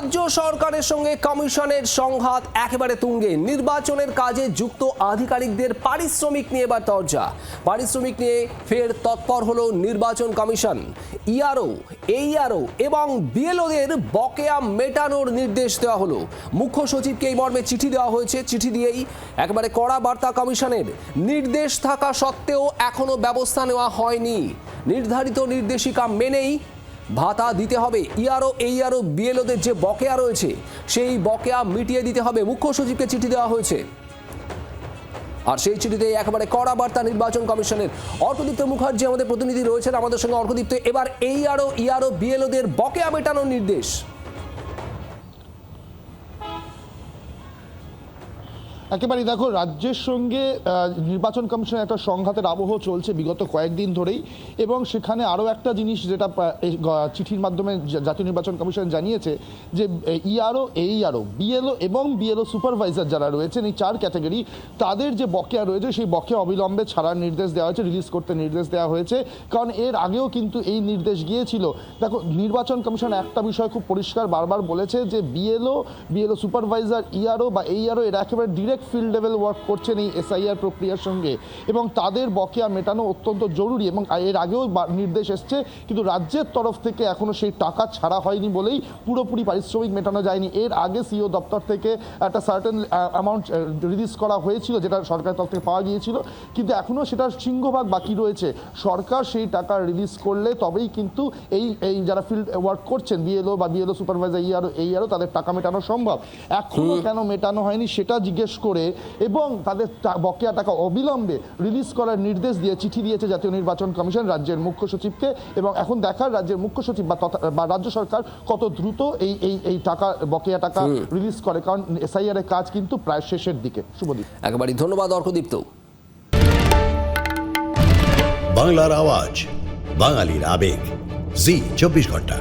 রাজ্য সরকারের সঙ্গে কমিশনের সংঘাত একেবারে তুঙ্গে। নির্বাচনের কাজে যুক্ত আধিকারিকদের পারিশ্রমিক নিয়ে এবার তরজা। পারিশ্রমিক নিয়ে ফের তৎপর হলো নির্বাচন কমিশন। ইআরও, এইআরও এবং বিএলওদের বকেয়া মেটানোর নির্দেশ দেওয়া হলো। মুখ্য সচিবকে এই মর্মে চিঠি দেওয়া হয়েছে। চিঠি দিয়েই একেবারে কড়া বার্তা কমিশনের। নির্দেশ থাকা সত্ত্বেও এখনো ব্যবস্থা নেওয়া হয়নি। নির্ধারিত নির্দেশিকা মেনেই ভাতা দিতে হবে। ইআরও, এইআরও, বিএলওদের যে বকেয়া রয়েছে সেই বকেয়া মিটিয়ে দিতে হবে। মুখ্য সচিবকে চিঠি দেওয়া হয়েছে, আর সেই চিঠিতে একেবারে কড়া বার্তা নির্বাচন কমিশনের। অর্কদীপ্ত মুখার্জি আমাদের প্রতিনিধি রয়েছেন আমাদের সঙ্গে। অর্কদীপ্ত, এবার এইআরও, ইআরও, বিএলওদের বকেয়া মেটানোর নির্দেশ। একেবারেই দেখো, রাজ্যের সঙ্গে নির্বাচন কমিশনের একটা সংঘাতের আবহ চলছে বিগত কয়েকদিন ধরেই, এবং সেখানে আরও একটা জিনিস যেটা চিঠির মাধ্যমে জাতীয় নির্বাচন কমিশন জানিয়েছে যে ইআরও, এইআরও, বিএলও এবং বিএলও সুপারভাইজার যারা রয়েছেন, এই চার ক্যাটাগরি, তাদের যে বকেয়া রয়েছে সেই বকেয়া অবিলম্বে ছাড়ার নির্দেশ দেওয়া হয়েছে, রিলিজ করতে নির্দেশ দেওয়া হয়েছে। কারণ এর আগেও কিন্তু এই নির্দেশ গিয়েছিল। দেখো, নির্বাচন কমিশন একটা বিষয় খুব পরিষ্কার বারবার বলেছে যে বিএলও সুপারভাইজার, ইআরও বা এইআরও এরা একেবারে ডিরেক্ট ফিল্ড লেভেল ওয়ার্ক করছেন এই এসআইআর প্রক্রিয়ার সঙ্গে, এবং তাদের বকেয়া মেটানো অত্যন্ত জরুরি। এবং এর আগেও নির্দেশ এসছে, কিন্তু রাজ্যের তরফ থেকে এখনো সেই টাকা ছাড়া হয়নি বলেই পুরোপুরি পারিশ্রমিক মেটানো যায়নি। এর আগে সিও দপ্তর থেকে একটা সার্টেন অ্যামাউন্ট রিলিজ করা হয়েছিল, যেটা সরকারের তরফ থেকে পাওয়া গিয়েছিল, কিন্তু এখনও সেটার সিংহভাগ বাকি রয়েছে। সরকার সেই টাকা রিলিজ করলে তবেই কিন্তু এই যারা ফিল্ড ওয়ার্ক করছেন, বিএলও বা বিএলও সুপারভাইজার, ইআরও, এইআরও, তাদের টাকা মেটানো সম্ভব। এখনও কেন মেটানো হয়নি সেটা জিজ্ঞেস করে এবং তাদের বকেয়া টাকা অবিলম্বে রিলিজ করার নির্দেশ দিয়ে চিঠি দিয়েছে জাতীয় নির্বাচন কমিশন রাজ্যের মুখ্য সচিবকে। এবং এখন দেখার রাজ্যের মুখ্য সচিব বা রাজ্য সরকার কত দ্রুত এই টাকা, বকেয়া টাকা রিলিজ করে, কারণ এসআইআর এর কাজ কিন্তু প্রায় শেষের দিকে। শুভদীপ, একেবারে ধন্যবাদ অর্কদীপ্ত। বাংলার আওয়াজ, বাঙালির আবেগ, জি 24 ঘন্টা।